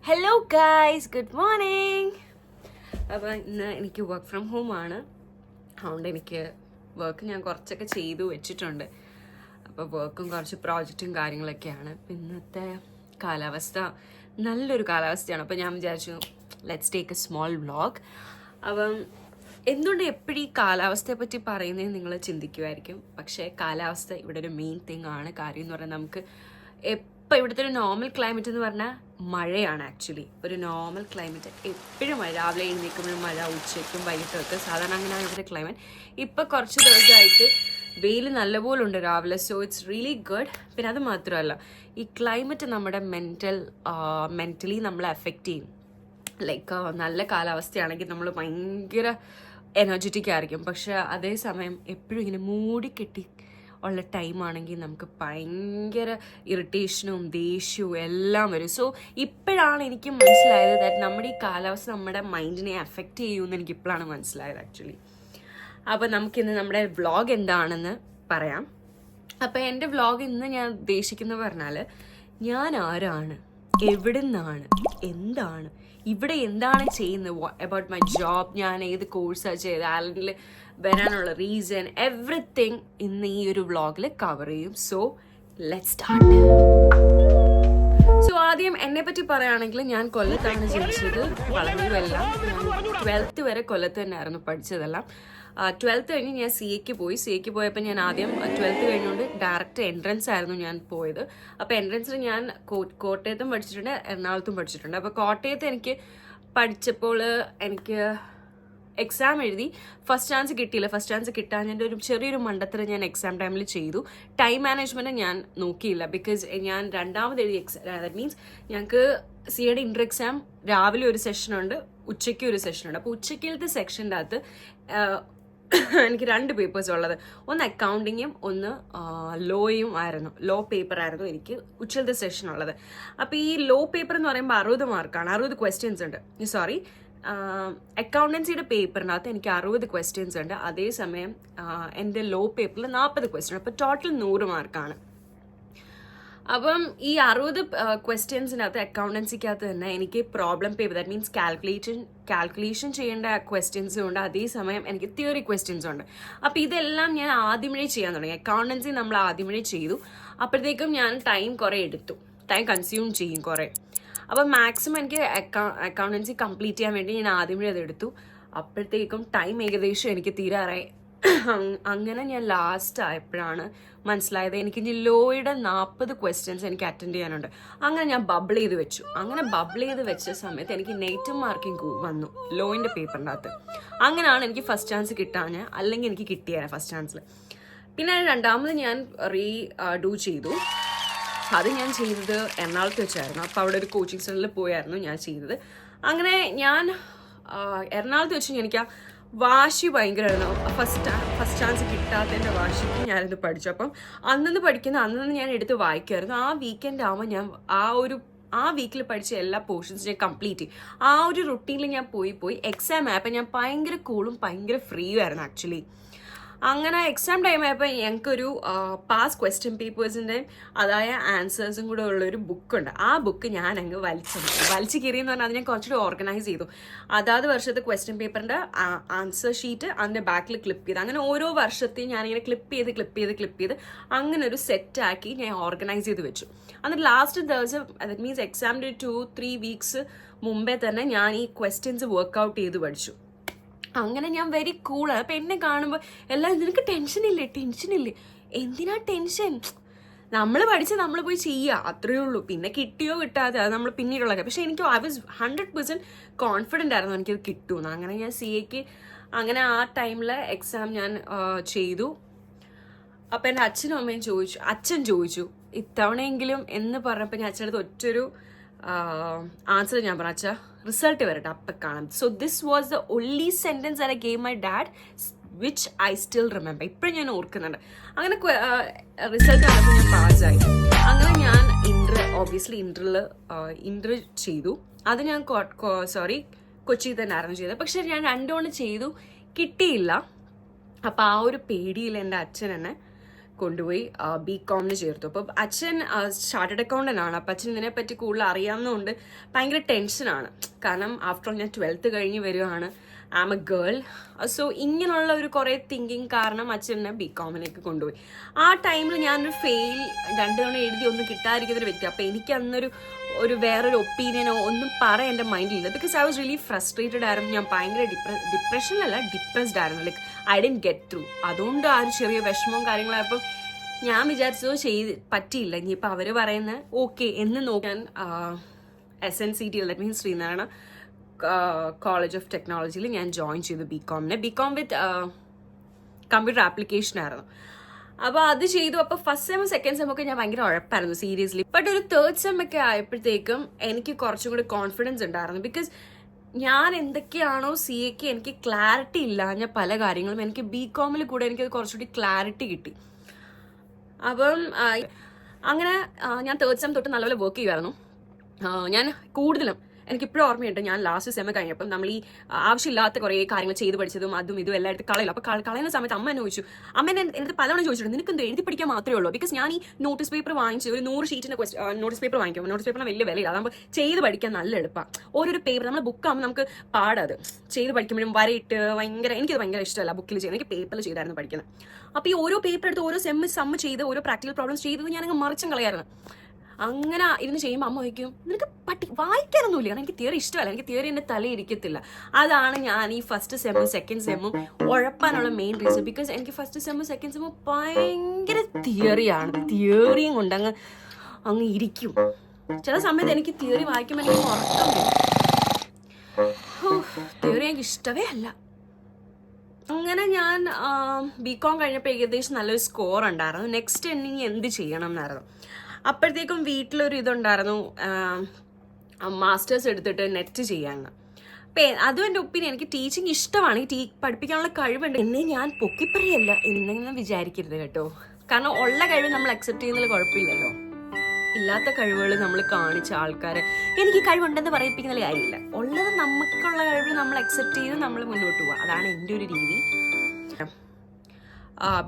Hello guys, good morning. അപ്പോൾ ഇന്ന് എനിക്ക് വർക്ക് ഫ്രം ഹോം ആണ്. അതുകൊണ്ട് എനിക്ക് വർക്ക് ഞാൻ കുറച്ചൊക്കെ ചെയ്തു വെച്ചിട്ടുണ്ട്. അപ്പോൾ വർക്കും കുറച്ച് പ്രോജക്റ്റും കാര്യങ്ങളൊക്കെയാണ്. ഇന്നത്തെ കാലാവസ്ഥ നല്ലൊരു കാലാവസ്ഥയാണ്. അപ്പോൾ ഞാൻ വിചാരിച്ചു let's take A small vlog. അപ്പം എന്തുകൊണ്ട് എപ്പോഴും ഈ കാലാവസ്ഥയെ പറ്റി പറയുന്നതെന്ന് നിങ്ങൾ ചിന്തിക്കുമായിരിക്കും. പക്ഷേ കാലാവസ്ഥ ഇവിടെ ഒരു മെയിൻ തിങ് ആണ്. കാര്യം എന്ന് പറഞ്ഞാൽ നമുക്ക് ഇപ്പം ഇവിടുത്തെ ഒരു നോർമൽ ക്ലൈമറ്റ് എന്ന് പറഞ്ഞാൽ മഴയാണ്. ആക്ച്വലി ഒരു നോർമൽ ക്ലൈമറ്റ് എപ്പോഴും മഴ, രാവിലെ എഴുന്നേൽക്കുമ്പോഴും മഴ, ഉച്ചയ്ക്കും വൈകിട്ടൊക്കെ സാധാരണ അങ്ങനെയാണ് ഇവിടുത്തെ ക്ലൈമറ്റ്. ഇപ്പം കുറച്ച് ദിവസമായിട്ട് വെയിൽ നല്ലപോലെ ഉണ്ട് രാവിലെ. So it's really good. പിന്നെ അത് മാത്രമല്ല, ഈ ക്ലൈമറ്റ് നമ്മുടെ മെൻ്റലി നമ്മളെ എഫക്റ്റ് ചെയ്യും. ലൈക്ക് നല്ല കാലാവസ്ഥയാണെങ്കിൽ നമ്മൾ ഭയങ്കര എനർജറ്റിക് ആയിരിക്കും. പക്ഷെ അതേസമയം എപ്പോഴും ഇങ്ങനെ മൂടിക്കെട്ടി ഉള്ള ടൈമാണെങ്കിൽ നമുക്ക് ഭയങ്കര ഇറിറ്റേഷനും ദേഷ്യവും എല്ലാം വരും. സോ ഇപ്പോഴാണ് എനിക്ക് മനസ്സിലായത് ദാറ്റ് നമ്മുടെ ഈ കാലാവസ്ഥ നമ്മുടെ മൈൻഡിനെ എഫക്റ്റ് ചെയ്യുമെന്ന് എനിക്ക് ഇപ്പോഴാണ് മനസ്സിലായത് ആക്ച്വലി. അപ്പോൾ നമുക്കിന്ന് നമ്മുടെ വ്ളോഗ് എന്താണെന്ന് പറയാം. അപ്പോൾ എൻ്റെ വ്ളോഗ് ഇന്ന് ഞാൻ ഉദ്ദേശിക്കുന്നത് പറഞ്ഞാൽ ഞാൻ ആരാണ്, എവിടെ നിന്നാണ്, എന്താണ്, ഇവിടെ എന്താണ് ചെയ്യുന്നത്, അബൌട്ട് മൈ ജോബ്, ഞാൻ ഏത് കോഴ്സാണ് ചെയ്തത്, അല്ലെങ്കിൽ വരാനുള്ള റീസൺ, എവറിത്തിങ് ഇന്ന് ഈ ഒരു വ്ളോഗിൽ കവർ ചെയ്യും. So let's start. സോ ആദ്യം എന്നെ പറ്റി പറയുകയാണെങ്കിൽ ഞാൻ കൊല്ലത്താണ് ജനിച്ചത്, വളർന്നതെല്ലാം. ഞാൻ 12th വരെ കൊല്ലത്ത് തന്നെയായിരുന്നു പഠിച്ചതെല്ലാം. 12th കഴിഞ്ഞ് ഞാൻ സി എക്ക് പോയപ്പോൾ ഞാൻ ആദ്യം 12th കഴിഞ്ഞുകൊണ്ട് ഡയറക്റ്റ് എൻട്രൻസ് ആയിരുന്നു ഞാൻ പോയത്. അപ്പോൾ എൻട്രൻസിൽ ഞാൻ കോട്ടയത്തും പഠിച്ചിട്ടുണ്ട്, എറണാകുളത്തും പഠിച്ചിട്ടുണ്ട്. അപ്പോൾ കോട്ടയത്ത് എനിക്ക് പഠിച്ചപ്പോൾ എനിക്ക് എക്സാം എഴുതി, ഫസ്റ്റ് ചാൻസ് കിട്ടിയില്ല. ഫസ്റ്റ് ചാൻസ് കിട്ടാൻ എൻ്റെ ഒരു ചെറിയൊരു മണ്ടത്തരം ഞാൻ എക്സാം ടൈമിൽ ചെയ്തു. ടൈം മാനേജ്മെൻറ്റ് ഞാൻ നോക്കിയില്ല. ബിക്കോസ് ഞാൻ രണ്ടാമത് എഴുതി ദാറ്റ് മീൻസ് ഞങ്ങൾക്ക് സിയുടെ ഇൻ്റർ എക്സാം രാവിലെ ഒരു സെഷനുണ്ട്, ഉച്ചയ്ക്ക് ഒരു സെഷനുണ്ട്. അപ്പോൾ ഉച്ചയ്ക്കലത്തെ സെക്ഷൻ്റെ അകത്ത് എനിക്ക് 2 പേപ്പേഴ്സ് ഉള്ളത്. ഒന്ന് അക്കൗണ്ടിങ്ങും ഒന്ന് ലോയും ആയിരുന്നു. ലോ പേപ്പർ ആയിരുന്നു എനിക്ക് ഉച്ചത്തെ സെഷൻ ഉള്ളത്. അപ്പോൾ ഈ ലോ പേപ്പർ എന്ന് പറയുമ്പോൾ 60 മാർക്കാണ്, 60 ക്വസ്റ്റ്യൻസ് ഉണ്ട്. സോറി, അക്കൗണ്ടൻസിയുടെ പേപ്പറിനകത്ത് എനിക്ക് 60 ക്വസ്റ്റ്യൻസ് ഉണ്ട്. അതേസമയം എൻ്റെ ലോ പേപ്പറിൽ 40 ക്വസ്റ്റ്യൻ. അപ്പോൾ ടോട്ടൽ 100 മാർക്കാണ്. അപ്പം ഈ 60 ക്വസ്റ്റ്യൻസിനകത്ത് അക്കൗണ്ടൻസിക്കകത്ത് തന്നെ എനിക്ക് problem paper, that means calculation ചെയ്യേണ്ട ക്വസ്റ്റ്യൻസും ഉണ്ട്, അതേസമയം എനിക്ക് തിയറി ക്വസ്റ്റ്യൻസും ഉണ്ട്. അപ്പോൾ ഇതെല്ലാം ഞാൻ ആദ്യമേ ചെയ്യാൻ തുടങ്ങി. അക്കൗണ്ടൻസി നമ്മൾ ആദ്യമേ ചെയ്തു. അപ്പോഴത്തേക്കും ഞാൻ ടൈം കുറേ എടുത്തു, ടൈം കൺസ്യൂം ചെയ്യും കുറേ. അപ്പോൾ മാക്സിമം എനിക്ക് അക്കൗണ്ടൻസി കംപ്ലീറ്റ് ചെയ്യാൻ വേണ്ടി ഞാൻ ആദ്യമേ അത് എടുത്തു. അപ്പോഴത്തേക്കും ടൈം ഏകദേശം എനിക്ക് തീരാറായി. അങ്ങനെ ഞാൻ ലാസ്റ്റ് ആയപ്പോഴാണ് മനസ്സിലായത് എനിക്ക് ഇനി ലോയുടെ 40 ക്വസ്റ്റ്യൻസ് എനിക്ക് അറ്റൻഡ് ചെയ്യാനുണ്ട്. അങ്ങനെ ഞാൻ ബബിൾ ചെയ്ത് വെച്ചു. അങ്ങനെ ബബിൾ ചെയ്ത് വെച്ച സമയത്ത് എനിക്ക് നെഗറ്റീവ് മാർക്കിംഗ് വന്നു ലോയിൻ്റെ പേപ്പറിൻ്റെ അകത്ത്. അങ്ങനെയാണ് എനിക്ക് ഫസ്റ്റ് ചാൻസ് കിട്ടാൻ, അല്ലെങ്കിൽ എനിക്ക് കിട്ടിയാണ് ഫസ്റ്റ് ചാൻസിൽ. പിന്നെ രണ്ടാമത് ഞാൻ ഡൂ ചെയ്തു. അത് ഞാൻ ചെയ്തത് എറണാകുളത്ത് വെച്ചായിരുന്നു. അപ്പോൾ അവിടെ ഒരു കോച്ചിങ് സെൻ്ററിൽ പോയായിരുന്നു ഞാൻ ചെയ്തത്. അങ്ങനെ ഞാൻ എറണാകുളത്ത് വെച്ച് എനിക്ക് ആ വാശി ഭയങ്കരമായിരുന്നു. ഫസ്റ്റ് ചാൻസ് കിട്ടാത്തതിൻ്റെ വാശിക്ക് ഞാനിത് പഠിച്ചു. അപ്പം അന്നു ഞാൻ എടുത്ത് വായിക്കുമായിരുന്നു. ആ വീക്കെൻഡ് ആകുമ്പോൾ ഞാൻ ആ വീക്കിൽ പഠിച്ച എല്ലാ പോർഷൻസും ഞാൻ കംപ്ലീറ്റ് ചെയ്യും. ആ ഒരു റുട്ടീനിൽ ഞാൻ പോയി എക്സാം ആയപ്പോൾ ഞാൻ ഭയങ്കര കൂളും ഭയങ്കര ഫ്രീയും ആയിരുന്നു ആക്ച്വലി. അങ്ങനെ എക്സാം ടൈം ആയപ്പോൾ ഞങ്ങൾക്കൊരു പാസ് ക്വസ്റ്റ്യൻ പേപ്പേഴ്സിൻ്റെ അതായ ആൻസേഴ്സും കൂടെ ഉള്ളൊരു ബുക്കുണ്ട്. ആ ബുക്ക് ഞാൻ അങ്ങ് വലിച്ചു കീറിയെന്ന് പറഞ്ഞാൽ അത് ഞാൻ കുറച്ചുകൂടി ഓർഗനൈസ് ചെയ്തു. അതാത് വർഷത്തെ ക്വസ്റ്റ്യൻ പേപ്പറിൻ്റെ ആൻസർ ഷീറ്റ് അതിൻ്റെ ബാക്കിൽ ക്ലിപ്പ് ചെയ്ത്, അങ്ങനെ ഓരോ വർഷത്തെയും ഞാനിങ്ങനെ ക്ലിപ്പ് ചെയ്ത് അങ്ങനെ ഒരു സെറ്റാക്കി ഞാൻ ഓർഗനൈസ് ചെയ്ത് വെച്ചു. എന്നിട്ട് ലാസ്റ്റ് ദിവസം, ദാറ്റ് മീൻസ് എക്സാമിൻ്റെ 2-3 വീക്സ് മുമ്പേ തന്നെ ഞാൻ ഈ ക്വസ്റ്റ്യൻസ് വർക്കൗട്ട് ചെയ്ത് പഠിച്ചു. അങ്ങനെ ഞാൻ വെരി കൂളാണ്. അപ്പം എന്നെ കാണുമ്പോൾ എല്ലാവരും നിനക്ക് ടെൻഷനില്ലേ, എന്തിനാ ടെൻഷൻ, നമ്മൾ പഠിച്ച് നമ്മൾ പോയി ചെയ്യുക, അത്രയേ ഉള്ളൂ. പിന്നെ കിട്ടിയോ കിട്ടാതെ അത് നമ്മൾ പിന്നീടുള്ള. പക്ഷേ എനിക്ക് ഐ വാസ് 100% കോൺഫിഡൻ്റ് ആയിരുന്നു എനിക്കത് കിട്ടുമെന്ന്. അങ്ങനെ ഞാൻ സി എക്ക് അങ്ങനെ ആ ടൈമിൽ എക്സാം ഞാൻ ചെയ്തു. അപ്പം എൻ്റെ അച്ഛനും അമ്മയും അച്ഛൻ ചോദിച്ചു ഇത്തവണയെങ്കിലും എന്ന് പറഞ്ഞപ്പോൾ ഞാൻ അച്ഛനടുത്ത് ഒറ്റൊരു ആൻസർ ഞാൻ പറഞ്ഞു, അച്ഛാ റിസൾട്ട് വരട്ടെ അപ്പം കാണാം. So this was the only sentence I gave my dad which I still remember. ഇപ്പോഴും ഞാൻ ഓർക്കുന്നുണ്ട്. അങ്ങനെ റിസൾട്ട് വന്നപ്പോൾ ഞാൻ പാസ്സായി. അങ്ങനെ ഞാൻ ഒബ്വിയസ്ലി ഇൻ്റർ ചെയ്തു. അത് ഞാൻ കൊച്ചിയിൽ തന്നെ ആയിരുന്നു ചെയ്തത്. പക്ഷെ ഞാൻ 2 തവണ ചെയ്തു, കിട്ടിയില്ല. അപ്പോൾ ആ ഒരു പേടിയിൽ എൻ്റെ അച്ഛൻ എന്നെ കൊണ്ടുപോയി BCom ചേർത്തു. അപ്പോൾ അച്ഛൻ ചാർട്ടേഡ് അക്കൗണ്ടന്റ് ആണ്. അപ്പം അച്ഛൻ ഇതിനെപ്പറ്റി കൂടുതൽ അറിയാവുന്നതുകൊണ്ട് ഭയങ്കര ടെൻഷനാണ്. കാരണം ആഫ്റ്റർ ഓൾ ഞാൻ 12th കഴിഞ്ഞ് വരുവാണ്, I am a girl. So ഇങ്ങനെയുള്ള ഒരു കുറേ തിങ്കിങ് കാരണം അച്ഛനെ BCom കൊണ്ടുപോയി. ആ ടൈമിൽ ഞാനൊരു ഫെയിൽ 2 തവണ എഴുതി ഒന്നും കിട്ടാതിരിക്കുന്നൊരു വ്യക്തി. അപ്പോൾ എനിക്ക് അന്നൊരു വേറൊരു ഒപ്പീനിയനോ ഒന്നും പറയാൻ എൻ്റെ മൈൻഡിലില്ല. Because I was really frustrated ആയിരുന്നു. ഞാൻ ഭയങ്കര ഡിപ്രഷനിലല്ല, ഡിപ്രസ്ഡ് ആയിരുന്നു. Like I didn't get through. അതുകൊണ്ട് ആ ഒരു ചെറിയ വിഷമവും കാര്യങ്ങളായപ്പം ഞാൻ വിചാരിച്ചതോ പറ്റിയില്ല. ഇനിയിപ്പോൾ അവർ പറയുന്നത് ഓക്കെ എന്ന് നോക്കാൻ SNCT, that means Sree Narayana college of ടെക്നോളജിയിൽ ഞാൻ ജോയിൻ ചെയ്തു BCom വിത്ത് കമ്പ്യൂട്ടർ ആപ്ലിക്കേഷൻ ആയിരുന്നു. അപ്പോൾ അത് ചെയ്തു. അപ്പോൾ ഫസ്റ്റ് സെം സെക്കൻഡ് സെം ഒക്കെ ഞാൻ ഭയങ്കര ഉഴപ്പായിരുന്നു സീരിയസ്ലി. ബട്ട് ഒരു തേർഡ് സെം ഒക്കെ ആയപ്പോഴത്തേക്കും എനിക്ക് കുറച്ചും കൂടി കോൺഫിഡൻസ് ഉണ്ടായിരുന്നു. ബിക്കോസ് ഞാൻ എന്തൊക്കെയാണോ CAക്ക് എനിക്ക് ക്ലാരിറ്റി ഇല്ലാഞ്ഞ പല കാര്യങ്ങളും എനിക്ക് BCom കൂടെ എനിക്കത് കുറച്ചുകൂടി ക്ലാരിറ്റി കിട്ടി. അപ്പം അങ്ങനെ ഞാൻ തേർഡ് സെം തൊട്ട് നല്ലപോലെ വർക്ക് ചെയ്യുമായിരുന്നു. ഞാൻ കൂടുതലും എനിക്കിപ്പോഴും ഓർമ്മയുണ്ട്, ഞാൻ ലാസ്റ്റ് സെം കഴിഞ്ഞപ്പം നമ്മൾ ഈ ആവശ്യമില്ലാത്ത കുറേ കാര്യങ്ങൾ ചെയ്ത് പഠിച്ചതും അതും ഇതും എല്ലായിട്ട് കളയില്ല. അപ്പോൾ കളയുന്ന സമയത്ത് അമ്മ എന്നെ ചോദിച്ചു, അമ്മ എൻ്റെ പലവണ്ണം ചോദിച്ചിട്ടുണ്ട്, നിനക്ക് എന്ത് എഴുതി പഠിക്കാൻ മാത്രമേ ഉള്ളൂ? ബിക്കോസ് ഞാൻ ഈ നോട്ടീസ് പേപ്പർ വാങ്ങിച്ച് ഒരു 100 ഷീറ്റിൻ്റെ നോട്ടീസ് പേപ്പർ വാങ്ങിക്കും. നോട്ടീസ് പേപ്പറിന് വലിയ വിലയില്ല, അതാകുമ്പോൾ ചെയ്ത് പഠിക്കാൻ നല്ല എളുപ്പമാണ്. ഓരോരു പേപ്പർ നമ്മൾ ബുക്കാകുമ്പോൾ നമുക്ക് പാടത് ചെയ്ത് പഠിക്കുമ്പോഴും വരയിട്ട് എനിക്കത് ഭയങ്കര ഇഷ്ടമല്ല ബുക്കിൽ ചെയ്യുന്നത്. എനിക്ക് പേപ്പറിൽ ചെയ്തായിരുന്നു പഠിക്കുന്നത്. അപ്പോൾ ഈ ഓരോ പേപ്പർ എടുത്ത് ഓരോ സമ്മ് ചെയ്ത് ഓരോ പ്രാക്ടിക്കൽ പ്രോബ്ലംസ് ചെയ്തത് ഞാനങ്ങ് മറിച്ചും കളയായിരുന്നു. അങ്ങനെ ഇരുന്ന് ചെയ്യുമ്പോൾ അമ്മ ചോദിക്കും, നിനക്ക് വായിക്കാനൊന്നുമില്ല. കാരണം എനിക്ക് തിയറി ഇഷ്ടമല്ല, എനിക്ക് തിയറി എൻ്റെ തലയിരിക്കത്തില്ല. അതാണ് ഞാൻ ഈ ഫസ്റ്റ് സെമ്മും സെക്കൻഡ് സെമ്മും ഉഴപ്പാനുള്ള മെയിൻ റീസൺ. ബിക്കോസ് എനിക്ക് ഫസ്റ്റ് സെമ്മും സെക്കൻഡ് സെമ്മും ഭയങ്കര തിയറിയും കൊണ്ട് അങ്ങ് ഇരിക്കും. ചില സമയത്ത് എനിക്ക് തിയറി വായിക്കുമ്പോൾ എനിക്ക് ഉറക്കം വരും. തിയറി എനിക്ക് ഇഷ്ടമേ അല്ല. അങ്ങനെ ഞാൻ BCom കഴിഞ്ഞപ്പോൾ ഏകദേശം നല്ലൊരു സ്കോർ ഉണ്ടായിരുന്നു. നെക്സ്റ്റ് ഇനി എന്ത് ചെയ്യണം എന്നായിരുന്നു. അപ്പോഴത്തേക്കും വീട്ടിലൊരു ഇതുണ്ടായിരുന്നു, മാസ്റ്റേഴ്സ് എടുത്തിട്ട് നെറ്റ് ചെയ്യാമെന്ന്. അപ്പം അതും എൻ്റെ ഒപ്പീനിയൻ. എനിക്ക് ടീച്ചിങ് ഇഷ്ടമാണ്, പഠിപ്പിക്കാനുള്ള കഴിവുണ്ട്. എന്നെ ഞാൻ പൊക്കിപ്പറയല്ല എന്നെങ്കിലും വിചാരിക്കരുത് കേട്ടോ. കാരണം ഉള്ള കഴിവ് നമ്മൾ അക്സെപ്റ്റ് ചെയ്യുന്നതിൽ കുഴപ്പമില്ലല്ലോ. ഇല്ലാത്ത കഴിവുകൾ നമ്മൾ കാണിച്ച ആൾക്കാരെ എനിക്ക് കഴിവുണ്ടെന്ന് പറയിപ്പിക്കുന്നതിൽ കാര്യമില്ല. ഉള്ളത് നമുക്കുള്ള കഴിവ് നമ്മൾ അക്സെപ്റ്റ് ചെയ്ത് നമ്മൾ മുന്നോട്ട് പോവുക. അതാണ് എൻ്റെ ഒരു രീതി.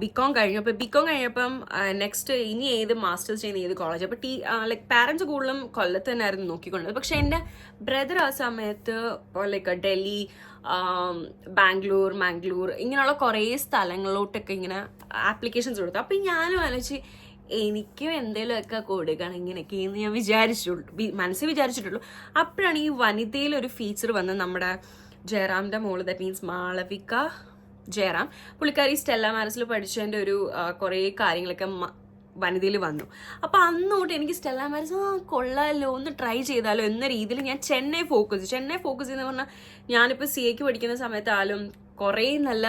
BCom കഴിഞ്ഞപ്പം നെക്സ്റ്റ് ഇനി ഏത് മാസ്റ്റേഴ്സ് ചെയ്യുന്ന ഏത് കോളേജ്. അപ്പോൾ ലൈക്ക് പാരൻസ് കൂടുതലും കൊല്ലത്ത് തന്നെയായിരുന്നു നോക്കിക്കൊണ്ടത്. പക്ഷെ എൻ്റെ ബ്രദർ ആ സമയത്ത് ലൈക്ക് ഡൽഹി, ബാംഗ്ലൂർ ഇങ്ങനെയുള്ള കുറേ സ്ഥലങ്ങളിലോട്ടൊക്കെ ഇങ്ങനെ ആപ്ലിക്കേഷൻസ് കൊടുത്തു. അപ്പം ഞാനും ആലോചിച്ച് എനിക്കും എന്തെങ്കിലുമൊക്കെ കൊടുക്കണം ഇങ്ങനെയൊക്കെ എന്ന് ഞാൻ മനസ്സിൽ വിചാരിച്ചിട്ടുള്ളൂ. അപ്പോഴാണ് ഈ വനിതയിലൊരു ഫീച്ചർ വന്ന് നമ്മുടെ ജയറാമിൻ്റെ മോള്, ദാറ്റ് മീൻസ് മാളവിക ജയറാം, പുള്ളിക്കാരി സ്റ്റെല്ല മാരസിൽ പഠിച്ചതിൻ്റെ ഒരു കുറേ കാര്യങ്ങളൊക്കെ വനിതയിൽ വന്നു. അപ്പോൾ അന്നോട്ട് എനിക്ക് സ്റ്റെല്ല മാരസ് കൊള്ളാമല്ലോ, ഒന്ന് ട്രൈ ചെയ്താലോ എന്ന രീതിയിൽ ഞാൻ ചെന്നൈ ഫോക്കസ് ചെയ്യുന്ന പറഞ്ഞാൽ ഞാനിപ്പോൾ CAക്ക് പഠിക്കുന്ന സമയത്തായാലും കുറേ നല്ല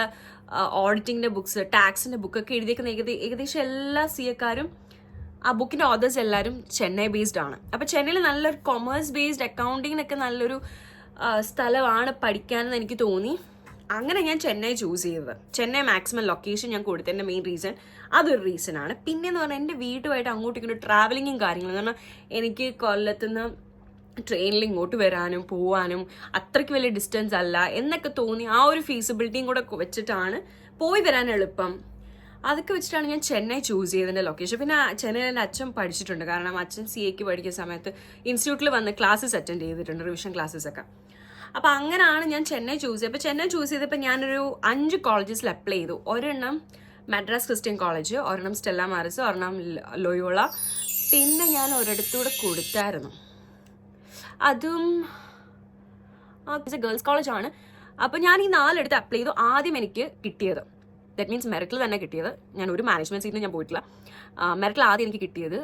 ഓഡിറ്റിങ്ങിൻ്റെ ബുക്സ്, ടാക്സിൻ്റെ ബുക്കൊക്കെ എഴുതിയേക്കുന്ന ഏകദേശം എല്ലാ CAക്കാരും ആ ബുക്കിൻ്റെ ഓതേഴ്സ് എല്ലാവരും ചെന്നൈ ബേസ്ഡ് ആണ്. അപ്പോൾ ചെന്നൈയിൽ നല്ലൊരു കൊമേഴ്സ് ബേസ്ഡ് അക്കൗണ്ടിങ്ങിനൊക്കെ നല്ലൊരു സ്ഥലമാണ് പഠിക്കാനെന്ന് എനിക്ക് തോന്നി. അങ്ങനെ ഞാൻ ചെന്നൈ ചൂസ് ചെയ്തത്. ചെന്നൈ മാക്സിമം ലൊക്കേഷൻ ഞാൻ കൊടുത്തതിൻ്റെ മെയിൻ റീസൺ അതൊരു റീസണാണ്. പിന്നെയെന്ന് പറഞ്ഞാൽ എൻ്റെ വീട്ടുമായിട്ട് അങ്ങോട്ടും ഇങ്ങോട്ടും ട്രാവലിങ്ങും കാര്യങ്ങളും. കാരണം എനിക്ക് കൊല്ലത്തുനിന്ന് ട്രെയിനിൽ ഇങ്ങോട്ട് വരാനും പോവാനും അത്രയ്ക്ക് വലിയ ഡിസ്റ്റൻസ് അല്ല എന്നൊക്കെ തോന്നി. ആ ഒരു ഫീസിബിലിറ്റിയും കൂടെ വെച്ചിട്ടാണ് പോയി വരാൻ എളുപ്പം. അതൊക്കെ വെച്ചിട്ടാണ് ഞാൻ ചെന്നൈ ചൂസ് ചെയ്തതിൻ്റെ ലൊക്കേഷൻ. പിന്നെ ചെന്നൈയിൽ എൻ്റെ അച്ഛൻ പഠിച്ചിട്ടുണ്ട്. കാരണം അച്ഛൻ CAക്ക് പഠിക്കുന്ന സമയത്ത് ഇൻസ്റ്റിറ്റ്യൂട്ടിൽ വന്ന് ക്ലാസ്സസ് അറ്റൻഡ് ചെയ്തിട്ടുണ്ട്, റിവിഷൻ ക്ലാസ്സസ് ഒക്കെ. അപ്പോൾ അങ്ങനെയാണ് ഞാൻ ചെന്നൈ ചൂസ് ചെയ്തത്. അപ്പോൾ ചെന്നൈ ചൂസ് ചെയ്തപ്പോൾ ഞാനൊരു 5 കോളേജസിൽ അപ്ലൈ ചെയ്തു. ഒരെണ്ണം മദ്രാസ് ക്രിസ്ത്യൻ കോളേജ്, ഒരെണ്ണം സ്റ്റെല്ല മാരിസ്, ഒരെണ്ണം ലോയോള, പിന്നെ ഞാൻ ഒരിടത്തൂടെ കൊടുത്തായിരുന്നു. അതും ഗേൾസ് കോളേജാണ്. അപ്പോൾ ഞാൻ ഈ 4 എടുത്ത് അപ്ലൈ ചെയ്തു. ആദ്യം എനിക്ക് കിട്ടിയത്, ദാറ്റ് മീൻസ് മെറിറ്റിൽ തന്നെ കിട്ടിയത്, ഞാൻ ഒരു മാനേജ്മെൻറ്റ് സീറ്റിൽ ഞാൻ പോയിട്ടില്ല, മെറിറ്റിൽ ആദ്യം എനിക്ക് കിട്ടിയത്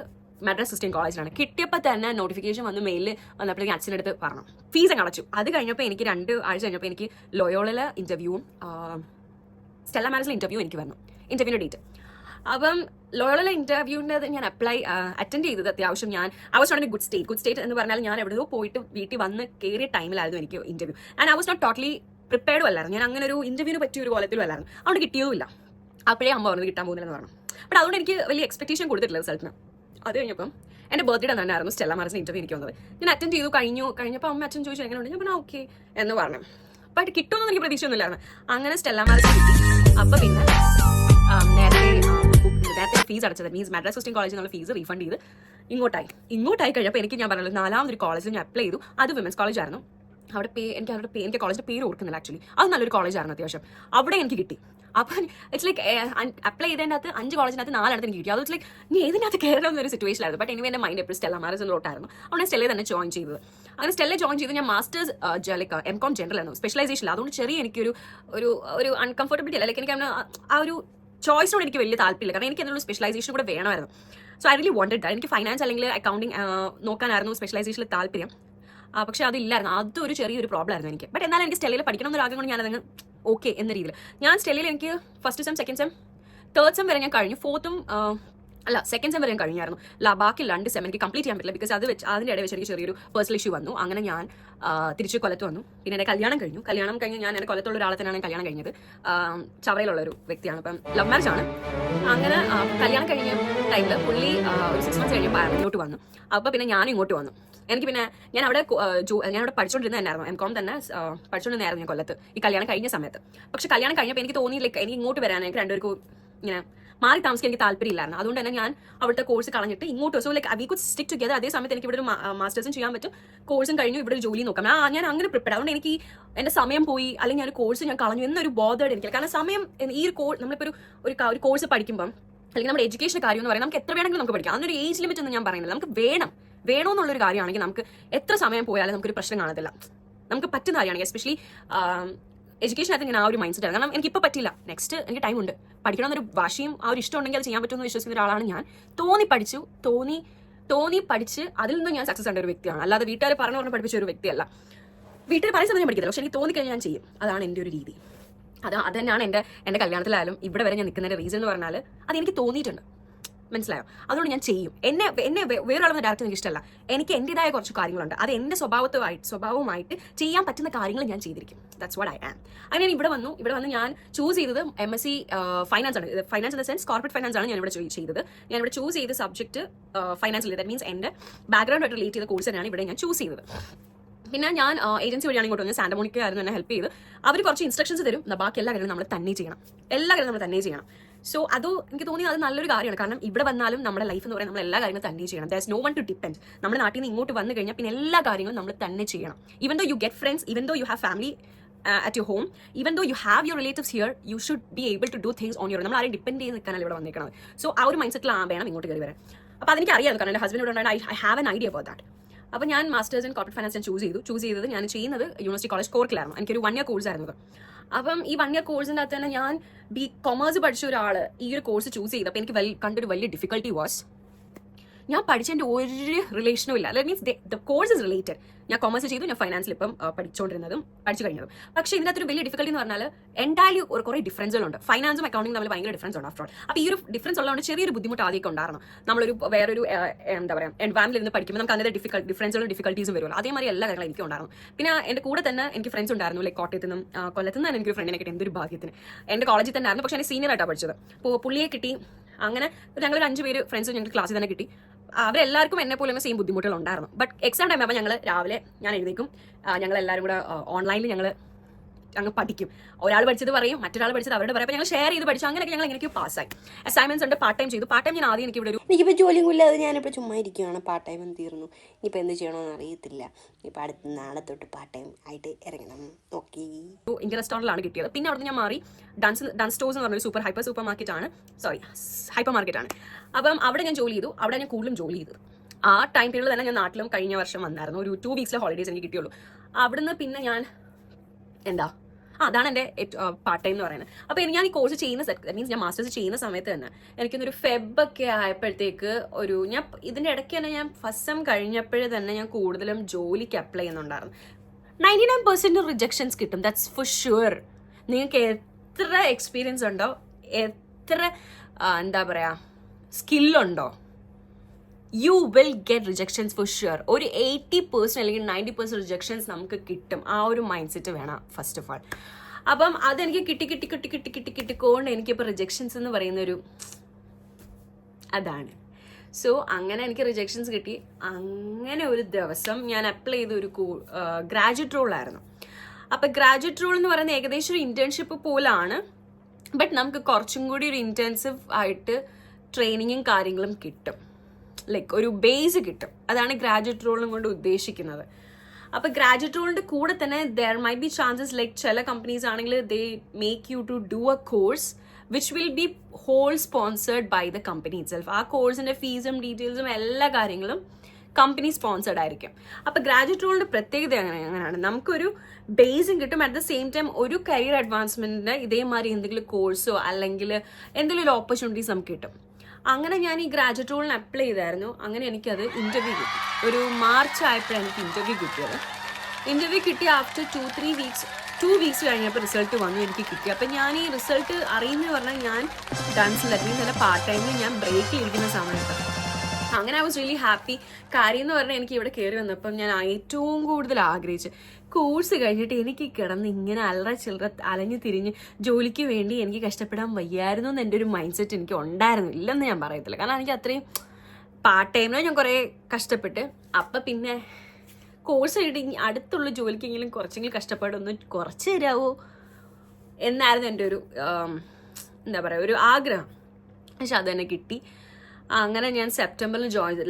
മദ്രാസ് ക്രിസ്ത്യൻ കോളേജിലാണ്. കിട്ടിയപ്പോൾ തന്നെ നോട്ടിഫിക്കേഷൻ വന്ന് മെയിലിൽ വന്നപ്പോഴേക്കും അച്ഛനടുത്ത് പറഞ്ഞു, ഫീസ് അങ്ങ് അടച്ചു. അത് കഴിഞ്ഞപ്പോൾ എനിക്ക് 2 ആഴ്ച കഴിഞ്ഞപ്പോൾ എനിക്ക് ലോയോളയിലെ ഇൻ്റർവ്യൂവും സ്റ്റെല്ല മാരിസിലെ ഇൻ്റർവ്യൂ എനിക്ക് വന്നു, ഇൻ്റർവ്യൂവിൻ്റെ ഡേറ്റ്. അപ്പം ലോയോളയിലെ ഇൻ്റർവ്യൂവിൻ്റെ ഞാൻ അറ്റൻഡ് ചെയ്തത് അത്യാവശ്യം I was not in good state എന്ന് പറഞ്ഞാൽ ഞാൻ എവിടെയോ പോയിട്ട് വീട്ടിൽ വന്ന് കയറിയ ടൈമിലായിരുന്നു എനിക്ക് interview. And I was not totally പ്രിപ്പയർഡും അല്ലായിരുന്നു. ഞാൻ അങ്ങനെ ഒരു ഇൻ്റർവ്യൂവിന് പറ്റിയ ഒരു കോലത്തിലും അല്ലായിരുന്നു. അതുകൊണ്ട് കിട്ടിയതുമില്ല. അപ്പോഴേ അമ്മ പറഞ്ഞത് കിട്ടാൻ പോകുന്നില്ലെന്ന് പറഞ്ഞു. ബട്ട് അതുകൊണ്ട് എനിക്ക് വലിയ എക്സ്പെക്ടേഷൻ കൊടുത്തിട്ടില്ല റിസൾട്ടിന്. അത് കഴിഞ്ഞപ്പം എൻ്റെ ബർത്ത്ഡേ തന്നെയായിരുന്നു സ്റ്റെല്ല മാരിസിന് ഇൻ്റർവ്യൂ എനിക്ക് വന്നത്. ഞാൻ അറ്റൻഡ് ചെയ്തു കഴിഞ്ഞപ്പോൾ അമ്മ അച്ഛൻ ചോദിച്ചു എങ്ങനെയുണ്ട്, ഞാൻ പറഞ്ഞാൽ ഓക്കെ എന്ന് പറഞ്ഞു. ബട്ട് കിട്ടുമെന്ന് എനിക്ക് പ്രതീക്ഷയൊന്നുമില്ലായിരുന്നു. അങ്ങനെ സ്റ്റെല്ല മാരിസ് കിട്ടി. അപ്പം പിന്നെ നേരത്തെ നേരത്തെ ഫീസ് അടച്ചത്, മീൻസ് മദ്രാസ് ക്രിസ്ത്യൻ കോളേജിൽ നിന്നുള്ള ഫീസ് റീഫണ്ട് ചെയ്ത് ഇങ്ങോട്ടായി കഴിഞ്ഞപ്പോൾ എനിക്ക് ഞാൻ പറഞ്ഞത് 4ാമതൊരു കോളേജിൽ ഞാൻ അപ്ലൈ ചെയ്തു. അത് വിമൻസ് കോളേജ് ആയിരുന്നു. അവിടെ എനിക്ക് കോളേജിന്റെ പേര് ഓർക്കുന്നില്ല ആക്ച്വലി. അത് നല്ലൊരു കോളേജായിരുന്നു അത്യാവശ്യം. അവിടെ എനിക്ക് കിട്ടി. അപ്പം ഇറ്റ്സ് ലൈക്ക് അപ്ലൈ ചെയ്തതിൻ്റെ അകത്ത് 5 കോളേജിനകത്ത് 4 എനിക്ക് കിട്ടി. അത് ഇറ്റ്സ് ലൈക്ക് നീ ഏതിനകത്ത് കയറണം എന്നൊരു സിറ്റുവേഷനായിരുന്നു. ബട്ട് എനിവേ എൻ്റെ മൈൻഡ് എപ്പോഴും സ്റ്റെല്ല മാരേജിലോട്ടായിരുന്നു. അവിടെ സ്റ്റെല്ലയിൽ തന്നെ ജോയിൻ ചെയ്തത്. അങ്ങനെ സ്റ്റെല്ലയിൽ ജോയിൻ ചെയ്ത് ഞാൻ മാസ്റ്റേഴ്സ് ലൈക്ക് M.Com ജനറൽ ആയിരുന്നു, സ്പെഷ്യലൈസേഷൻ. അതുകൊണ്ട് ചെറിയ എനിക്കൊരു ഒരു അൺകംഫർട്ടബിലിറ്റി അല്ല. ലൈക്ക് എനിക്ക് ആ ഒരു ചോയ്സിനോട് എനിക്ക് വലിയ താല്പര്യമില്ല. കാരണം എനിക്ക് എന്നുള്ള സ്പെഷ്യലൈസേഷൻ കൂടെ വേണമായിരുന്നു. So I really wanted. എനിക്ക് ഫൈനാൻസ് അല്ലെങ്കിൽ അക്കൗണ്ടിങ് നോക്കാനായിരുന്നു സ്പെഷ്യലൈസേഷനിൽ താല്പര്യം. പക്ഷേ അതില്ലായിരുന്നു. അതൊരു ചെറിയൊരു പ്രോബ്ലം ആയിരുന്നു എനിക്ക്. ബട്ട് എന്നാലും എനിക്ക് സ്റ്റെല്ലയിൽ പഠിക്കണം എന്നൊരു ആഗ്രഹം കൊണ്ട് ഞാനതങ്ങ് ഓക്കെ എന്ന രീതിയിൽ ഞാൻ സ്റ്റെല്ലയിൽ എനിക്ക് first sem, second sem, third sem വരെ ഞാൻ കഴിഞ്ഞു. സെക്കൻഡ് സെം വരെ ഞാൻ കഴിഞ്ഞായിരുന്നു. ബാക്കി 2 സെം എനിക്ക് കംപ്ലീറ്റ് ചെയ്യാൻ പറ്റില്ല. ബിക്കോസ് അതിൻ്റെ ഇടയിൽ വെച്ച് എനിക്ക് ചെറിയൊരു പേഴ്സണൽ ഇഷ്യൂ വന്നു. അങ്ങനെ ഞാൻ തിരിച്ച് കൊല്ലത്ത് വന്നു. പിന്നെ എൻ്റെ കല്യാണം കഴിഞ്ഞ് ഞാൻ എൻ്റെ കൊല്ലത്തുള്ള ഒരാളെ തന്നെയാണ് കല്യാണം കഴിഞ്ഞത്. ചവറയിലുള്ള ഒരു വ്യക്തിയാണ്. അപ്പം ലവ് മാരേജ് ആണ്. അങ്ങനെ കല്യാണം കഴിഞ്ഞ ടൈമിൽ പുള്ളി ഒരു 6 months കഴിഞ്ഞപ്പോൾ ഇങ്ങോട്ട് വന്നു. അപ്പോൾ പിന്നെ ഞാനും ഇങ്ങോട്ട് വന്നു. എനിക്ക് പിന്നെ ഞാൻ അവിടെ പഠിച്ചുകൊണ്ടിരുന്നതായിരുന്നു. M.Com തന്നെ പഠിച്ചുകൊണ്ടിരുന്നായിരുന്നു ഞാൻ കൊല്ലത്ത് ഈ കല്യാണം കഴിഞ്ഞ സമയത്ത്. പക്ഷെ കല്യാണം കഴിഞ്ഞപ്പോൾ എനിക്ക് തോന്നി ലൈക്ക് എനിക്ക് ഇങ്ങോട്ട് വരാൻ എനിക്ക് രണ്ടുപേർക്കും ഇങ്ങനെ മാറി താമസിക്കാൻ എനിക്ക് താല്പര്യമില്ലായിരുന്നു. അതുകൊണ്ട് തന്നെ ഞാൻ അവിടുത്തെ കോഴ്സ് കളഞ്ഞിട്ട് ഇങ്ങോട്ട്. So like we could stick together. അതേ സമയത്ത് എനിക്ക് ഇവിടെ ഒരു മാസ്റ്റേഴ്സും ചെയ്യാൻ പറ്റും, കോഴ്സും കഴിഞ്ഞു, ഇവിടെ ഒരു ജോലി നോക്കാം. ഞാൻ അങ്ങനെ പ്രിപ്പയർ. അതുകൊണ്ട് എനിക്ക് എൻ്റെ സമയം പോയി അല്ലെങ്കിൽ ഒരു കോഴ്സ് ഞാൻ കളഞ്ഞു എന്നൊരു ബോധേഡ് എനിക്കില്ല. കാരണം സമയം ഈ ഒരു നമ്മളിപ്പോൾ ഒരു കോഴ്സ് പഠിക്കുമ്പം അല്ലെങ്കിൽ നമ്മുടെ എഡ്യൂക്കേഷൻ കാര്യം എന്ന് പറയുന്നത് നമുക്ക് എത്ര വേണമെങ്കിലും നമുക്ക് പഠിക്കാം. അതിനൊരു ഏജ് ലിമിറ്റ് ഒന്നും ഞാൻ പറയുന്നില്ല. നമുക്ക് വേണമെന്നുള്ളൊരു കാര്യമാണെങ്കിൽ നമുക്ക് എത്ര സമയം പോയാലും നമുക്കൊരു പ്രശ്നം കാണത്തില്ല. നമുക്ക് പറ്റുന്ന കാര്യമാണെങ്കിൽ എസ്പെഷ്യലി എഡ്യൂക്കേഷനകത്ത് ഇങ്ങനെ ആ ഒരു മൈൻഡ് സെറ്റ് ആണ്. കാരണം എനിക്കിപ്പോൾ പറ്റില്ല, നെക്സ്റ്റ് എനിക്ക് ടൈം ഉണ്ട്, പഠിക്കണമെന്നൊരു വാശിയും ആ ഒരു ഇഷ്ടം ഉണ്ടെങ്കിൽ അത് ചെയ്യാൻ പറ്റുമെന്ന് വിശ്വസിക്കുന്ന ഒരാളാണ് ഞാൻ. തോന്നി പഠിച്ച് അതിൽ നിന്ന് ഞാൻ സക്സസ് ആയ ഒരു വ്യക്തിയാണ്. അല്ലാതെ വീട്ടുകാർ പറഞ്ഞ് പഠിപ്പിച്ച ഒരു വ്യക്തിയല്ല. വീട്ടിൽ പറയുന്ന സമയം പഠിക്കത്തില്ല, പക്ഷെ എനിക്ക് തോന്നിക്കഴിഞ്ഞാൽ ഞാൻ ചെയ്യും. അതാണ് എൻ്റെ ഒരു രീതി. അത് തന്നെയാണ് എൻ്റെ കല്യാണത്തിലായാലും ഇവിടെ വരെ ഞാൻ നിൽക്കുന്നതിൻ്റെ റീസൺ എന്ന് പറഞ്ഞാൽ അത് എനിക്ക് തോന്നിയിട്ടുണ്ട്. മനസ്സിലായോ? അതുകൊണ്ട് ഞാൻ ചെയ്യും. എന്നെ വേറൊരാളെന്ന് ഡയറക്റ്റ് എനിക്ക് ഇഷ്ടമല്ല. എനിക്ക് എൻ്റെതായ കുറച്ച് കാര്യങ്ങളുണ്ട്. അത് എൻ്റെ സ്വഭാവവുമായിട്ട് ചെയ്യാൻ പറ്റുന്ന കാര്യങ്ങൾ ഞാൻ ചെയ്തിരിക്കും. That's what I am. അങ്ങനെ ഇവിടെ വന്ന് ഞാൻ ചൂസ് ചെയ്തത് MSc ഫൈനാൻസ് ആണ്. Finance in the sense corporate finance ആണ് ഞാനിവിടെ ചെയ്തത്. ഞാനിവിടെ ചൂസ് ചെയ്ത സബ്ജക്ട് ഫൈനാൻസ്. ദാറ്റ് മീൻസ് എൻ്റെ ബാക്ക്ഗ്രൗണ്ടായിട്ട് റിലേറ്റ് ചെയ്ത കോഴ്സ് തന്നെയാണ് ഇവിടെ ഞാൻ ചൂസ് ചെയ്തത്. പിന്നെ ഞാൻ ഏജൻസി വഴിയാണ് ഇങ്ങോട്ട് വന്നത്. സാന്റ മോണിക്ക ആയിരുന്നു എന്നെ ഹെൽപ്പ് ചെയ്ത്. അവർ കുറച്ച് ഇൻസ്ട്രക്ഷൻസ് തരും. ബാക്കി എല്ലാ കാര്യങ്ങളും നമ്മൾ തന്നെ ചെയ്യണം. സോ അത് എനിക്ക് തോന്നി അത് നല്ലൊരു കാര്യമാണ്. കാരണം ഇവിടെ വന്നാലും നമ്മുടെ ലൈഫ് എന്ന് പറയുന്നത് നമ്മൾ എല്ലാ കാര്യങ്ങളും തന്നെ ചെയ്യണം. There is no one to depend. നമ്മുടെ നാട്ടിൽ നിന്ന് ഇങ്ങോട്ട് വന്നു കഴിഞ്ഞാൽ പിന്നെ എല്ലാ കാര്യങ്ങളും നമ്മൾ തന്നെ ചെയ്യണം. Even though you get friends, even though you have family at your home, even though you have your relatives here, you should be able to do things on your own. നമ്മൾ ആരെയും ഡിപ്പെൻഡ് ചെയ്ത് നിൽക്കാനല്ല ഇവിടെ വന്നേക്കുന്നത്. So ആ ഒരു mind സെറ്റിൽ വേണം ഇങ്ങോട്ട് കയറി വരാൻ. അപ്പോൾ അതെനിക്ക് അറിയാം. കാരണം എൻ്റെ ഹസ്ബൻഡ് ഇവിടെ ഉണ്ടായിട്ട് I have an idea about that. അപ്പോൾ ഞാൻ മാസ്റ്റേഴ്സ് ഇൻ കോർപ്പറേറ്റ് ഫൈനാൻസ് ഞാൻ ചൂസ് ചെയ്തത് ഞാൻ ചെയ്യുന്നത് യൂണിവേഴ്സിറ്റി കോളേജ് കോർക്കിലായിരുന്നു. എനിക്കൊരു 1 year കോഴ്സ് ആയിരുന്നു. അപ്പം ഈ 1 year കോഴ്സിൻ്റെ അകത്ത് തന്നെ ഞാൻ കൊമേഴ്സ് പഠിച്ച ഒരാൾ ഈ ഒരു കോഴ്സ് ചൂസ് ചെയ്തപ്പോൾ എനിക്ക് കണ്ടൊരു വലിയ ഡിഫിക്കൽട്ടി വാസ് ഞാൻ പഠിച്ചതിൻ്റെ ഒരു റിലേഷനും ഇല്ല. That means the course is related. ഞാൻ കൊമേഴ്സ് ചെയ്തു, ഞാൻ ഫൈനാൻസിൽ ഇപ്പം പഠിച്ചു കഴിഞ്ഞതും. പക്ഷേ ഇതിനകത്തൊരു വലിയ ഡിഫിക്കൽട്ടി എന്ന് പറഞ്ഞാൽ എൻറ്റയർലി കുറേ ഡിഫറൻസുകളുണ്ട്. ഫൈനാൻസും അക്കൗണ്ടിങ് തമ്മിൽ ഭയങ്കര ഡിഫറൻസ് ഉണ്ട് ആഫ്റ്റർ ഓൾ. അപ്പോൾ ഈ ഒരു ഡിഫറൻസ് ഉള്ളതുകൊണ്ട് ചെറിയൊരു ബുദ്ധിമുട്ട് ആദ്യമൊക്കെ ഉണ്ടായിരുന്നു. വേറൊരു എന്താ പറയുക എൻവയറമെന്റിൽ നിന്ന് പഠിക്കുമ്പോൾ നമുക്ക് അതിൻ്റെ ഡിഫറൻസുകളും ഡിഫിക്കൽട്ടീസും വരുമല്ലോ. അതേമാതിരി എല്ലാ കാര്യങ്ങളും എനിക്ക് ഉണ്ടായിരുന്നു. പിന്നെ എൻ്റെ കൂടെ തന്നെ എനിക്ക് ഫ്രണ്ട്സ് ഉണ്ടായിരുന്നു. ലൈക്ക് കോട്ടയത്ത് നിന്നും കൊല്ലത്ത് നിന്നാണ് എനിക്കൊരു ഫ്രണ്ടിനെ കിട്ടി. എന്തൊരു ഭാഗ്യത്തിന് എൻ്റെ കോളേജിൽ തന്നെ ആയിരുന്നു. പക്ഷേ എൻ്റെ സീനിയർ ആയിട്ടാണ് പഠിച്ചത്. അപ്പോൾ പുള്ളിയെ കിട്ടി. അങ്ങനെ ഞങ്ങളൊരു 5 പേര് ഫ്രണ്ട്സ് ഞങ്ങൾക്ക് ക്ലാസ്സിൽ തന്നെ കിട്ടി. അവരെല്ലാവർക്കും എന്നെ പോലെ സെയിം ബുദ്ധിമുട്ടുകൾ ഉണ്ടായിരുന്നു. ബട്ട് എക്സാം ടൈം ആകുമ്പോൾ ഞങ്ങൾ രാവിലെ ഞാൻ എഴുന്നേക്കും. ഞങ്ങളെല്ലാവരും കൂടെ ഓൺലൈനിൽ ഞങ്ങൾ പഠിക്കും. ഒരാൾ പഠിച്ചത് പറയും, മറ്റൊരാൾ പഠിച്ചത് അവരുടെ പറയും. അപ്പോൾ ഞങ്ങൾ ഷെയർ ചെയ്ത് പഠിച്ചു. അങ്ങനെയൊക്കെ ഞങ്ങൾ എങ്ങനെയൊക്കെ പാസ്സായി. അസൈൻമെന്റ്സ് ഉണ്ട്, പാർട്ട് ടൈം ചെയ്തു. പാർട്ട് ടൈം ഞാൻ ആദ്യം എനിക്കിപ്പോൾ ജോലിയും ഇല്ലാതെ ഞാനിപ്പോൾ ചുമ്മാ ഇരിക്കുകയാണ്. പാർട്ട് ടൈം തീർന്നു. ഇനിയിപ്പോൾ എന്ത് ചെയ്യണമെന്ന് അറിയത്തില്ല. ഇപ്പോൾ അടുത്ത നാളെ തൊട്ട് പാർട്ട് ടൈം ആയിട്ട് ഇറങ്ങണം. ഓക്കെ. ഇന്ത്യൻ റെസ്റ്റോറൻറ്റിലാണ് കിട്ടിയത്. പിന്നെ അവിടെ ഞാൻ മാറി ഡാൻസ് സ്റ്റോഴ്സ് എന്ന് പറഞ്ഞൊരു ഹൈപ്പർ മാർക്കറ്റ് ആണ്. അപ്പം അവിടെ ഞാൻ ജോലി ചെയ്തു. അവിടെ ഞാൻ കൂടുതലും ജോലി ചെയ്തത്. ആ ടൈം പീരീഡിൽ തന്നെ ഞാൻ നാട്ടിലും കഴിഞ്ഞ വർഷം വന്നായിരുന്നു. ഒരു 2 weeks ഹോളിഡേയ്സ് എനിക്ക് കിട്ടിയുള്ളൂ. അവിടുന്ന് പിന്നെ ഞാൻ അതാണ് എൻ്റെ പാർട്ട് ടൈം എന്ന് പറയുന്നത്. അപ്പോൾ ഞാൻ ഈ കോഴ്സ് മീൻസ് ഞാൻ മാസ്റ്റേഴ്സ് ചെയ്യുന്ന സമയത്ത് തന്നെ എനിക്കൊന്നൊരു ഫെബൊക്കെ ആയപ്പോഴത്തേക്ക് ഞാൻ ഇതിൻ്റെ ഇടയ്ക്ക് തന്നെ ഞാൻ ഫസ്റ്റ് സെം കഴിഞ്ഞപ്പോഴേ തന്നെ ഞാൻ കൂടുതലും ജോലിക്ക് അപ്ലൈ ചെയ്യുന്നുണ്ടായിരുന്നു. 99% റിജക്ഷൻസ് കിട്ടും. That's for sure. നിങ്ങൾക്ക് എത്ര എക്സ്പീരിയൻസ് ഉണ്ടോ, എത്ര എന്താ പറയുക സ്കില്ലുണ്ടോ, you will get rejections for sure. ഒരു 80% അല്ലെങ്കിൽ 90% റിജക്ഷൻസ് നമുക്ക് കിട്ടും. ആ ഒരു മൈൻഡ് സെറ്റ് വേണം ഫസ്റ്റ് ഓഫ് ആൾ. അപ്പം അതെനിക്ക് കിട്ടിക്കൊണ്ട് എനിക്കിപ്പോൾ റിജക്ഷൻസ് എന്ന് പറയുന്നൊരു അതാണ്. സോ അങ്ങനെ എനിക്ക് റിജക്ഷൻസ് കിട്ടി. അങ്ങനെ ഒരു ദിവസം ഞാൻ അപ്ലൈ ചെയ്ത ഒരു ഗ്രാജുവേറ്റ് റോളായിരുന്നു. അപ്പം ഗ്രാജുവേറ്റ് റോൾ എന്ന് പറയുന്നത് ഏകദേശം ഒരു ഇന്റേൺഷിപ്പ് പോലാണ്. ബട്ട് നമുക്ക് കുറച്ചും കൂടി ഒരു ഇൻറ്റൻസീവ് ആയിട്ട് ട്രെയിനിങ്ങും കാര്യങ്ങളും കിട്ടും, ലൈക്ക് ഒരു ബേസ് കിട്ടും. അതാണ് ഗ്രാജുവേറ്റ് റോളും കൊണ്ട് ഉദ്ദേശിക്കുന്നത്. അപ്പോൾ ഗ്രാജുവേറ്റ് റോളിൻ്റെ കൂടെ തന്നെ there might be chances, like ചില കമ്പനീസ് ആണെങ്കിൽ they make you to do a course which will be whole sponsored by the company itself. ആ കോഴ്സിൻ്റെ ഫീസും ഡീറ്റെയിൽസും എല്ലാ കാര്യങ്ങളും കമ്പനി സ്പോൺസേർഡ് ആയിരിക്കും. അപ്പോൾ ഗ്രാജുവേറ്റ് റോളിൻ്റെ പ്രത്യേകത അങ്ങനെയാണ്, നമുക്കൊരു ബേസും കിട്ടും, അറ്റ് ദ സെയിം ടൈം ഒരു കരിയർ അഡ്വാൻസ്മെൻറ്റിൻ്റെ ഇതേമാതിരി എന്തെങ്കിലും കോഴ്സോ അല്ലെങ്കിൽ എന്തെങ്കിലും ഒരു ഓപ്പർച്യൂണിറ്റീസ് നമുക്ക് കിട്ടും. അങ്ങനെ ഞാൻ ഈ ഗ്രാജുവേറ്റ് റോളിന് അപ്ലൈ ചെയ്തായിരുന്നു. അങ്ങനെ എനിക്കത് ഇൻ്റർവ്യൂ കിട്ടി. ഒരു മാർച്ച് ആയപ്പോഴാണ് എനിക്ക് ഇൻ്റർവ്യൂ കിട്ടിയത്. ഇൻ്റർവ്യൂ കിട്ടി ആഫ്റ്റർ 2 വീക്സ് കഴിഞ്ഞപ്പോൾ റിസൾട്ട് വന്നു, എനിക്ക് കിട്ടി. അപ്പം ഞാൻ ഈ റിസൾട്ട് അറിയുന്നത് പറഞ്ഞാൽ ഞാൻ ഡാൻസിൽ അല്ലെങ്കിൽ തന്നെ പാർട്ട് ടൈമിൽ ഞാൻ ബ്രേക്കിലിരിക്കുന്ന സമയത്ത്. അങ്ങനെ ഐ വാസ് റിയലി ഹാപ്പി. കാര്യം എന്ന് പറഞ്ഞാൽ എനിക്ക് ഇവിടെ കയറി വന്നപ്പം ഞാൻ ഏറ്റവും കൂടുതൽ ആഗ്രഹിച്ച് കോഴ്സ് കഴിഞ്ഞിട്ട് എനിക്ക് കിടന്ന് ഇങ്ങനെ ചില്ലറ അലഞ്ഞു തിരിഞ്ഞ് ജോലിക്ക് വേണ്ടി എനിക്ക് കഷ്ടപ്പെടാൻ വയ്യായിരുന്നു എന്ന് എൻ്റെ ഒരു മൈൻഡ് സെറ്റ് എനിക്ക് ഉണ്ടായിരുന്നു. ഇല്ലെന്ന് ഞാൻ പറയത്തില്ല, കാരണം എനിക്ക് അത്രയും പാർട്ട് ടൈമിൽ ഞാൻ കുറേ കഷ്ടപ്പെട്ട്. അപ്പം പിന്നെ കോഴ്സ് കഴിഞ്ഞിട്ട് അടുത്തുള്ള ജോലിക്കെങ്കിലും കുറച്ചെങ്കിലും കഷ്ടപ്പാടൊന്ന് കുറച്ച് തരാമോ എന്നായിരുന്നു എൻ്റെ ഒരു എന്താ പറയുക ഒരു ആഗ്രഹം. പക്ഷെ അത് തന്നെ കിട്ടി. അങ്ങനെ ഞാൻ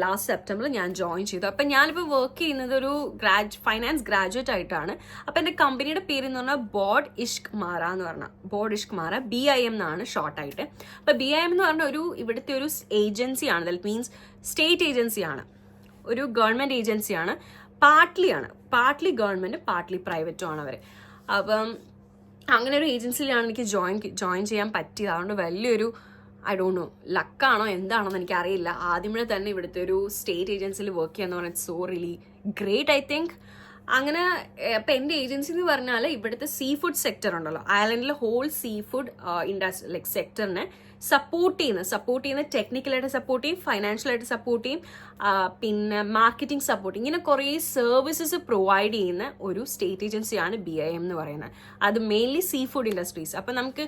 ലാസ്റ്റ് സെപ്റ്റംബറിൽ ഞാൻ ജോയിൻ ചെയ്തു. അപ്പം ഞാനിപ്പോൾ വർക്ക് ചെയ്യുന്നത് ഒരു ഫൈനാൻസ് ഗ്രാജുവേറ്റ് ആയിട്ടാണ്. അപ്പം എൻ്റെ കമ്പനിയുടെ പേര് എന്ന് പറഞ്ഞാൽ ബോർഡ് ഇഷ്ക് മാറ എന്ന് പറഞ്ഞാൽ BIM എന്നാണ് ഷോർട്ടായിട്ട്. അപ്പം BIM എന്ന് പറഞ്ഞാൽ ഇവിടുത്തെ ഒരു ഏജൻസിയാണ്, ദാറ്റ് മീൻസ് സ്റ്റേറ്റ് ഏജൻസിയാണ്, ഒരു ഗവൺമെൻറ് ഏജൻസിയാണ്. പാർട്ട്ലി ഗവൺമെൻറ് പാർട്ട്ലി പ്രൈവറ്റും ആണ് അവർ. അപ്പം അങ്ങനെ ഒരു ഏജൻസിയിലാണ് എനിക്ക് ജോയിൻ ചെയ്യാൻ പറ്റിയത്. അതുകൊണ്ട് വലിയൊരു ഐ ഡോണ്ട് നോ ലക്കാണോ എന്താണോന്ന് എനിക്കറിയില്ല. ആദ്യമേ തന്നെ ഇവിടുത്തെ ഒരു സ്റ്റേറ്റ് ഏജൻസിയിൽ വർക്ക് ചെയ്യാന്ന് പറഞ്ഞാൽ so really great I think. അങ്ങനെ ഇപ്പം എൻ്റെ ഏജൻസി എന്ന് പറഞ്ഞാൽ ഇവിടുത്തെ സീ ഫുഡ് സെക്ടർ ഉണ്ടല്ലോ, അയർലൻഡിലെ whole seafood industry like സെക്ടറിനെ സപ്പോർട്ട് ചെയ്യുന്ന ടെക്നിക്കലായിട്ട് സപ്പോർട്ട് ചെയ്യും, ഫൈനാൻഷ്യലായിട്ട് സപ്പോർട്ട് ചെയ്യും, പിന്നെ മാർക്കറ്റിംഗ് സപ്പോർട്ട്, ഇങ്ങനെ കുറേ സർവീസസ് പ്രൊവൈഡ് ചെയ്യുന്ന ഒരു സ്റ്റേറ്റ് ഏജൻസിയാണ് BIM എന്ന് പറയുന്നത്. അത് മെയിൻലി സീ ഫുഡ് ഇൻഡസ്ട്രീസ്. അപ്പം നമുക്ക്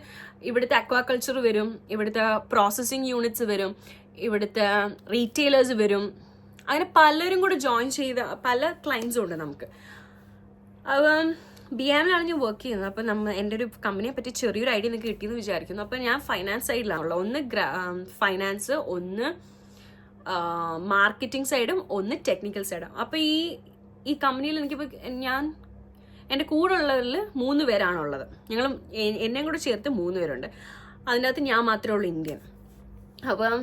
ഇവിടുത്തെ അക്വാകൾച്ചർ വരും, ഇവിടുത്തെ പ്രോസസ്സിങ് യൂണിറ്റ്സ് വരും, ഇവിടുത്തെ റീറ്റെയിലേഴ്സ് വരും, അങ്ങനെ പലരും കൂടെ ജോയിൻ ചെയ്ത പല ക്ലയൻസും ഉണ്ട് നമുക്ക്. അപ്പം BIM-ലാണ് ഞാൻ വർക്ക് ചെയ്യുന്നത്. അപ്പം എൻ്റെ ഒരു കമ്പനിയെ പറ്റി ചെറിയൊരു ഐഡിയ നിങ്ങൾക്ക് കിട്ടിയെന്ന് വിചാരിക്കുന്നു. അപ്പം ഞാൻ ഫൈനാൻസ് സൈഡിലാണുള്ളത്. ഒന്ന് ഫൈനാൻസ്, ഒന്ന് മാർക്കറ്റിംഗ് സൈഡും, ഒന്ന് ടെക്നിക്കൽ സൈഡും. അപ്പം ഈ കമ്പനിയിൽ എനിക്കിപ്പോൾ എൻ്റെ കൂടെ ഉള്ളവരിൽ 3 പേരാണുള്ളത്. എന്നെയും കൂടെ ചേർത്ത് 3 പേരുണ്ട്. അതിൻ്റെ അകത്ത് ഞാൻ മാത്രമേ ഉള്ളൂ ഇന്ത്യൻ. അപ്പം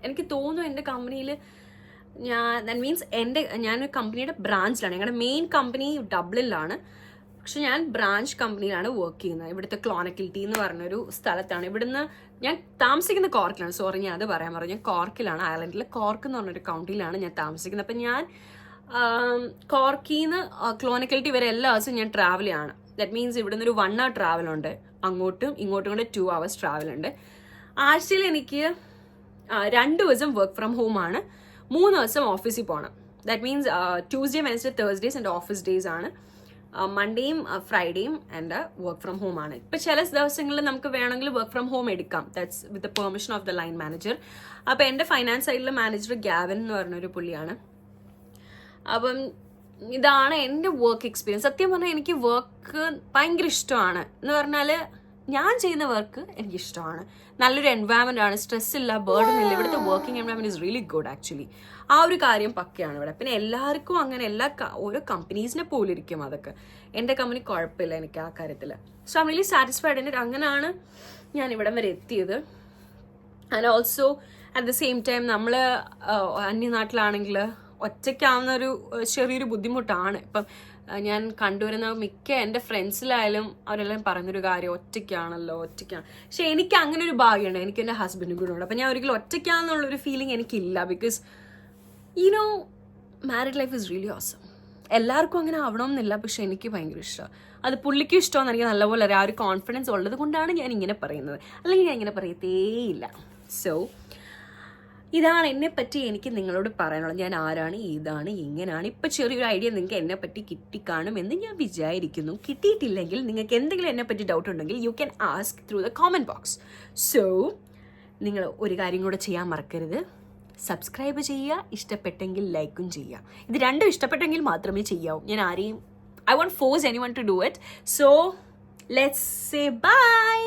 എനിക്ക് തോന്നുന്നു എൻ്റെ കമ്പനിയിൽ ദാറ്റ് മീൻസ് ഞാൻ കമ്പനിയുടെ ബ്രാഞ്ചിലാണ്. ഞങ്ങളുടെ മെയിൻ കമ്പനി ഡബ്ലിനിലാണ്, പക്ഷെ ഞാൻ ബ്രാഞ്ച് കമ്പനിയിലാണ് വർക്ക് ചെയ്യുന്നത്. ഇവിടുത്തെ ക്ലോണക്കിൽറ്റി എന്ന് പറഞ്ഞൊരു സ്ഥലത്താണ്. ഇവിടുന്ന് ഞാൻ താമസിക്കുന്ന കോർക്കിലാണ്. ഞാൻ അത് പറയാൻ പറഞ്ഞു. ഞാൻ കോർക്കിലാണ്, അയർലൻഡിലെ കോർക്ക് എന്ന് പറഞ്ഞൊരു കൗണ്ടിയിലാണ് ഞാൻ താമസിക്കുന്നത്. അപ്പം ഞാൻ കോർക്കിൽ നിന്ന് ക്ലോണക്കിൽറ്റി വരെ എല്ലാ ദിവസവും ഞാൻ ട്രാവൽ ചെയ്യാണ്. ദാറ്റ് മീൻസ് ഇവിടുന്ന് ഒരു 1 hour ട്രാവലുണ്ട്, അങ്ങോട്ടും ഇങ്ങോട്ടും കൂടെ 2 hours ട്രാവലുണ്ട്. ആഴ്ചയിൽ എനിക്ക് 2 ദിവസം വർക്ക് ഫ്രം ഹോം ആണ്, 3 ദിവസം ഓഫീസിൽ പോകണം. That means Tuesday, Wednesday, Thursdays എൻ്റെ ഓഫീസ് ഡേയ്സ് ആണ്. മൺഡേയും ഫ്രൈഡേയും എൻ്റെ വർക്ക് ഫ്രം ഹോം ആണ്. ഇപ്പം ചില ദിവസങ്ങളിൽ നമുക്ക് വേണമെങ്കിൽ വർക്ക് ഫ്രം ഹോം എടുക്കാം, that's with the permission of the line manager. അപ്പം എൻ്റെ ഫൈനാൻസ് സൈഡിലെ മാനേജർ ഗാവൻ എന്ന് പറഞ്ഞൊരു പുള്ളിയാണ്. അപ്പം ഇതാണ് എൻ്റെ വർക്ക് എക്സ്പീരിയൻസ്. സത്യം പറഞ്ഞാൽ എനിക്ക് വർക്ക് ഭയങ്കര ഇഷ്ടമാണ്. എന്ന് പറഞ്ഞാൽ ഞാൻ ചെയ്യുന്ന വർക്ക് എനിക്കിഷ്ടമാണ്. നല്ലൊരു എൻവയറമെൻ്റ് ആണ്, സ്ട്രെസ് ഇല്ല, ബേർഡൻ ഇല്ല. ഇവിടുത്തെ working environment is really good actually. ആ ഒരു കാര്യം പക്കയാണ് ഇവിടെ. പിന്നെ എല്ലാവർക്കും അങ്ങനെ ഓരോ കമ്പനീസിനെ പോലെ ഇരിക്കും അതൊക്കെ. എൻ്റെ കമ്പനി കുഴപ്പമില്ല എനിക്ക് ആ കാര്യത്തിൽ. So I am really satisfied. എന്നിട്ട് അങ്ങനെയാണ് ഞാൻ ഇവിടം വരെ എത്തിയത്. And also at the same time നമ്മൾ അന്യനാട്ടിലാണെങ്കിൽ ഒറ്റയ്ക്കാവുന്നൊരു ചെറിയൊരു ബുദ്ധിമുട്ടാണ്. ഇപ്പം ഞാൻ കണ്ടുവരുന്ന മിക്ക എൻ്റെ ഫ്രണ്ട്സിലായാലും അവരെല്ലാം പറഞ്ഞൊരു കാര്യം ഒറ്റയ്ക്കാണല്ലോ. പക്ഷെ എനിക്ക് അങ്ങനെ ഒരു ഭാഗ്യമുണ്ട്, എനിക്ക് എൻ്റെ ഹസ്ബൻഡും കൂടെ ഉണ്ട്. അപ്പം ഞാൻ ഒരിക്കലും ഒറ്റയ്ക്കാണെന്നുള്ളൊരു ഫീലിംഗ് എനിക്കില്ല. Because married life is really awesome. എല്ലാവർക്കും അങ്ങനെ ആവണമെന്നില്ല, പക്ഷെ എനിക്ക് ഭയങ്കര ഇഷ്ടമാണ്. അത് പുള്ളിക്കും ഇഷ്ടമെന്ന് എനിക്ക് നല്ലപോലെ അറിയാം. ആ ഒരു കോൺഫിഡൻസ് ഉള്ളത് കൊണ്ടാണ് ഞാൻ ഇങ്ങനെ പറയുന്നത്, അല്ലെങ്കിൽ ഞാൻ ഇങ്ങനെ പറയത്തേയില്ല. സോ ഇതാണ് എന്നെപ്പറ്റി എനിക്ക് നിങ്ങളോട് പറയാനുള്ളത്. ഞാൻ ആരാണ്, ഏതാണ്, എങ്ങനെയാണ്. ഇപ്പം ചെറിയൊരു ഐഡിയ നിങ്ങൾക്ക് എന്നെപ്പറ്റി കിട്ടിക്കാണുമെന്ന് ഞാൻ വിചാരിക്കുന്നു. കിട്ടിയിട്ടില്ലെങ്കിൽ നിങ്ങൾക്ക് എന്തെങ്കിലും എന്നെപ്പറ്റി ഡൗട്ട് ഉണ്ടെങ്കിൽ you can ask through the comment box. So നിങ്ങൾ ഒരു കാര്യം കൂടെ ചെയ്യാൻ മറക്കരുത്, സബ്സ്ക്രൈബ് ചെയ്യുക, ഇഷ്ടപ്പെട്ടെങ്കിൽ ലൈക്കും ചെയ്യുക. ഇത് രണ്ടും ഇഷ്ടപ്പെട്ടെങ്കിൽ മാത്രമേ ചെയ്യാവൂ. ഞാൻ ആരെയും I won't force anyone to do it. So let's say bye.